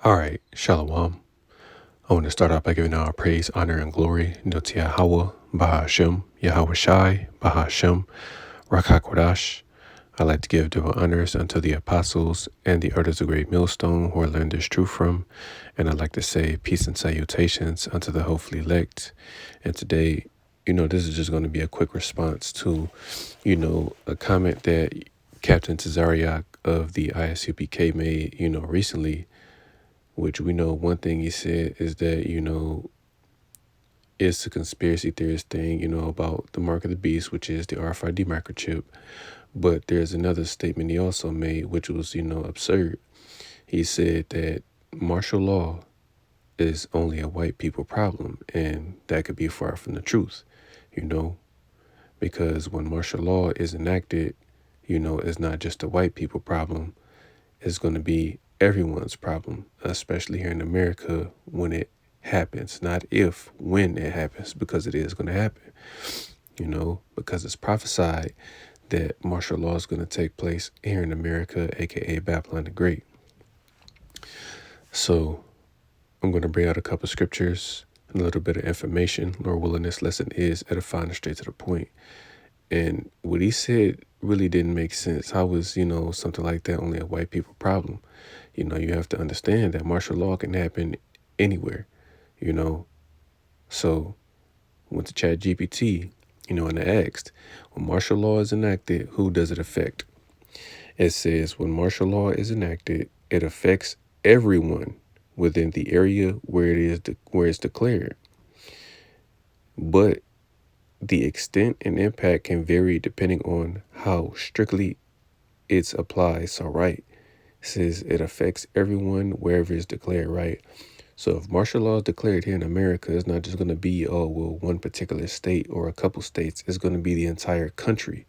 All right, Shalom. I want to start off by giving our praise, honor, and glory to Yahweh, Bahashem, Yahweh Shai, Bahashem, Rakakwadash. I like to give divine honors unto the apostles and the elders of Great Millstone who I learned this truth from. And I'd like to say peace and salutations unto the hopefully elect. And today, this is just going to be a quick response to, a comment that Captain Tazariak of the ISUPK made, recently, which we know one thing he said is that, it's a conspiracy theorist thing, about the mark of the beast, which is the RFID microchip. But there's another statement he also made, which was, absurd. He said that martial law is only a white people problem, and that could be far from the truth, because when martial law is enacted, it's not just a white people problem. It's going to be everyone's problem, especially here in America when it happens, not if, when it happens, because it is going to happen, because it's prophesied that martial law is going to take place here in America, aka Babylon the Great. So I'm going to bring out a couple scriptures and a little bit of information. Lord willing, this lesson is edifying and straight to the point. And what he said really didn't make sense. How was, something like that only a white people problem? You have to understand that martial law can happen anywhere, So went to ChatGPT, and I asked, when martial law is enacted, who does it affect? It says when martial law is enacted, it affects everyone within the area where it's declared. But the extent and impact can vary depending on how strictly it's applied. So right, it says it affects everyone wherever it's declared, right? So if martial law is declared here in America, it's not just going to be, one particular state or a couple states. It's going to be the entire country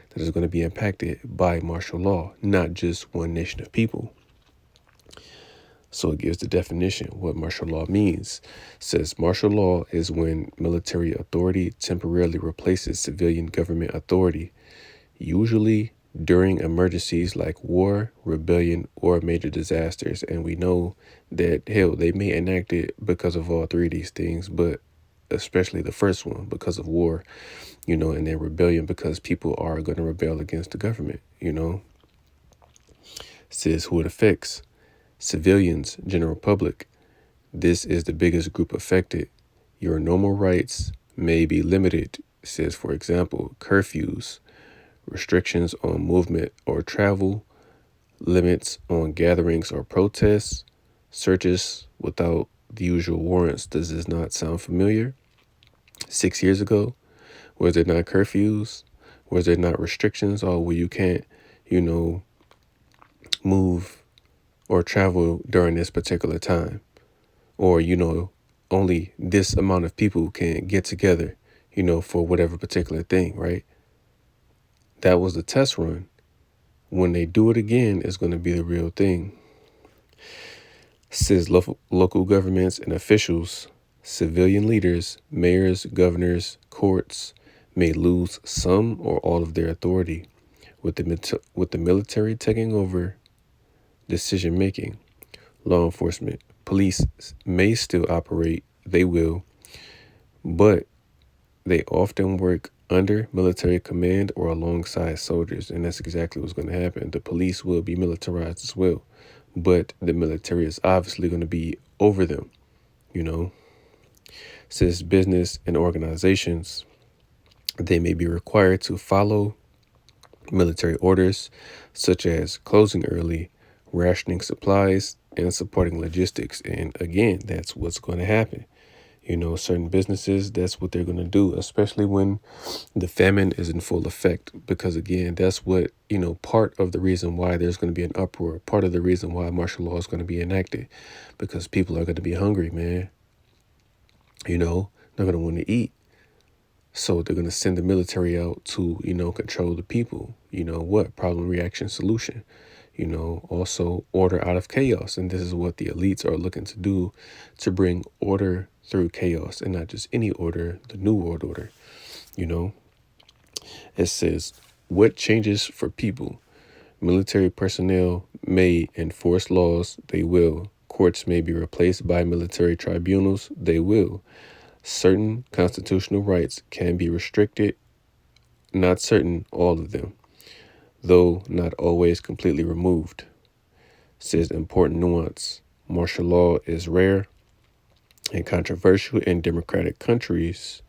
that is going to be impacted by martial law, not just one nation of people. So it gives the definition what martial law means. It says martial law is when military authority temporarily replaces civilian government authority, usually during emergencies like war, rebellion, or major disasters. And we know that, hell, they may enact it because of all three of these things, but especially the first one, because of war, and then rebellion, because people are going to rebel against the government, It says who it affects. Civilians, general public. This is the biggest group affected. Your normal rights may be limited. It says, for example, curfews, restrictions on movement or travel, limits on gatherings or protests, searches without the usual warrants. Does this not sound familiar? 6 years ago, was there not curfews? Was there not restrictions? Oh, well, you can't, move or travel during this particular time. Or, only this amount of people can get together, for whatever particular thing, right? That was the test run. When they do it again, it's going to be the real thing. Says local governments and officials, civilian leaders, mayors, governors, courts may lose some or all of their authority with the military taking over decision making. Law enforcement, police may still operate, they will, but they often work under military command or alongside soldiers, and that's exactly what's going to happen. The police will be militarized as well, but the military is obviously going to be over them, Since business and organizations, they may be required to follow military orders, such as closing early, rationing supplies, and supporting logistics. And again, that's what's going to happen. Certain businesses, that's what they're going to do, especially when the famine is in full effect. Because again, that's what, part of the reason why there's going to be an uproar, part of the reason why martial law is going to be enacted, because people are going to be hungry, man. They're going to want to eat. So they're going to send the military out to, control the people. What? Problem, reaction, solution. Also order out of chaos. And this is what the elites are looking to do, to bring order through chaos, and not just any order, the new world order. It says, what changes for people? Military personnel may enforce laws. They will, courts may be replaced by military tribunals, they will. Certain constitutional rights can be restricted, not certain, all of them, though not always completely removed. Says important nuance. Martial law is rare and controversial in democratic countries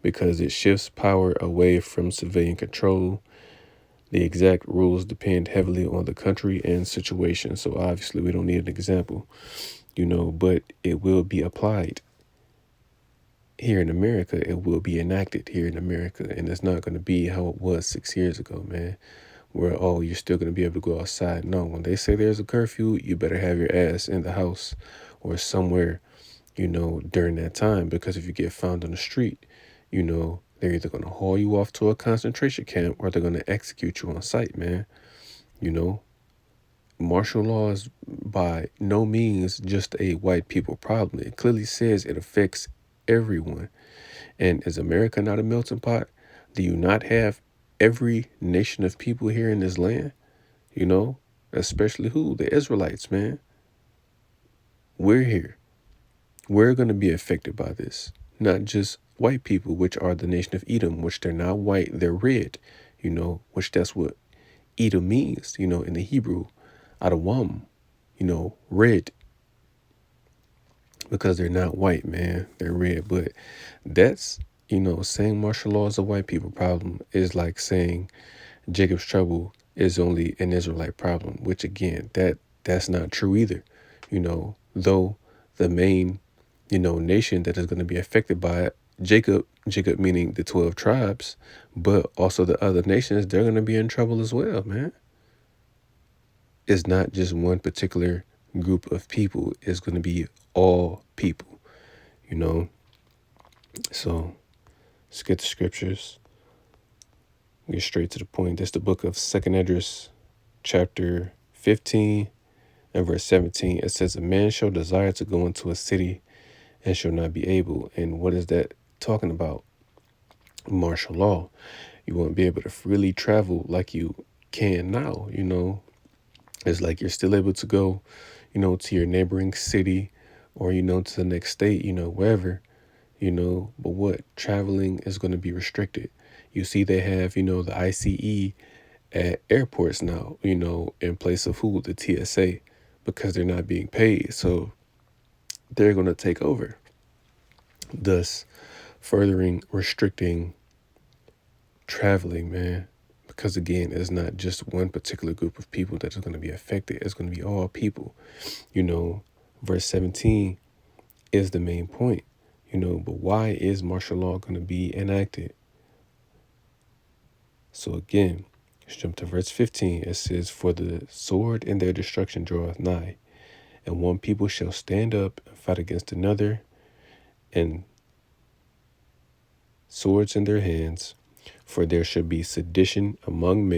because it shifts power away from civilian control. The exact rules depend heavily on the country and situation. So obviously we don't need an example, but it will be applied here in America. It will be enacted here in America. And it's not going to be how it was 6 years ago, man, where, oh, you're still going to be able to go outside. No, when they say there's a curfew, you better have your ass in the house or somewhere, during that time. Because if you get found on the street, they're either going to haul you off to a concentration camp or they're going to execute you on sight, man. Martial law is by no means just a white people problem. It clearly says it affects everyone. And is America not a melting pot? Do you not have every nation of people here in this land? Especially who? The Israelites, man. We're here. We're going to be affected by this. Not just white people, which are the nation of Edom, which they're not white, they're red, which that's what Edom means, in the Hebrew, Adawam, red, because they're not white, man, they're red. But that's, saying martial law is a white people problem is like saying Jacob's trouble is only an Israelite problem, which again, that's not true either, though the main, nation that is going to be affected by it, Jacob meaning the 12 tribes, but also the other nations, they're going to be in trouble as well, man. It's not just one particular group of people. It's going to be all people, So let's get the scriptures. Get straight to the point. That's the book of 2nd Esdras, chapter 15 and verse 17. It says, a man shall desire to go into a city and shall not be able. And what is that talking about? Martial law. You won't be able to freely travel like you can now, It's like you're still able to go, to your neighboring city or, to the next state, wherever, but what? Traveling is going to be restricted. You see, they have, the ICE at airports now, in place of who? The TSA, because they're not being paid. So they're going to take over, thus furthering restricting traveling, man. Because again, it's not just one particular group of people that is going to be affected. It's going to be all people. Verse 17 is the main point, but why is martial law going to be enacted? So again, let's jump to verse 15. It says, for the sword in their destruction draweth nigh, and one people shall stand up and fight against another, and swords in their hands, for there shall be sedition among men.